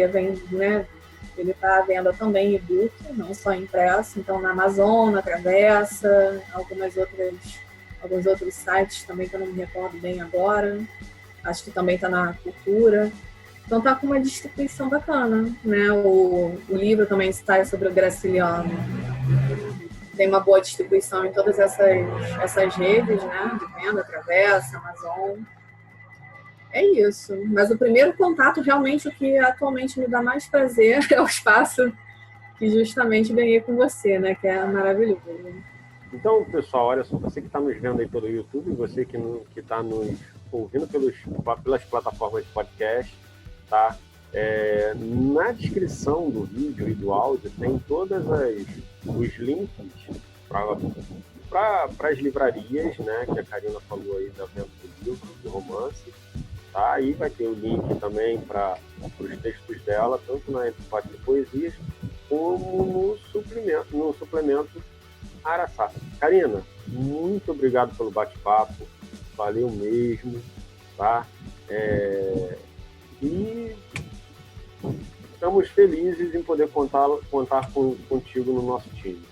está à venda também e-book, não só impresso, então na Amazon, na Travessa, alguns outros sites também que eu não me recordo bem agora, acho que também está na Cultura. Então tá com uma distribuição bacana, né? O livro também sai sobre o Graciliano. Tem uma boa distribuição em todas essas redes, né? De venda, Travessa, Amazon. É isso. Mas o primeiro contato, realmente, o que atualmente me dá mais prazer é o espaço que justamente ganhei com você, né? Que é maravilhoso. Então, pessoal, olha só, você que está nos vendo aí pelo YouTube, você que está nos ouvindo pelas plataformas de podcast, tá? Na descrição do vídeo e do áudio tem todos os links para as livrarias, né, que a Karina falou aí da venda do livro, do romance, tá? Aí vai ter o link também para os textos dela, tanto na Entre Poetas e Poesias, como no suplemento Araçá. Karina, muito obrigado pelo bate-papo, valeu mesmo, tá? E estamos felizes em poder contar contigo no nosso time.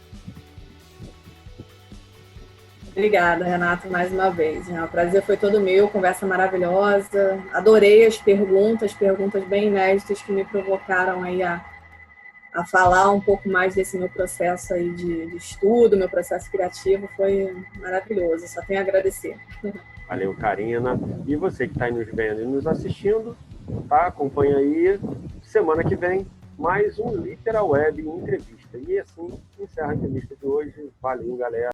Obrigada, Renato, mais uma vez. O prazer foi todo meu, conversa maravilhosa. Adorei as perguntas bem inéditas que me provocaram aí a falar um pouco mais desse meu processo aí de estudo, meu processo criativo. Foi maravilhoso, só tenho a agradecer. Valeu, Karina. E você que está aí nos vendo e nos assistindo, tá? Acompanha aí. Semana que vem, mais um Literal Web Entrevista. E assim, encerra a entrevista de hoje. Valeu, galera.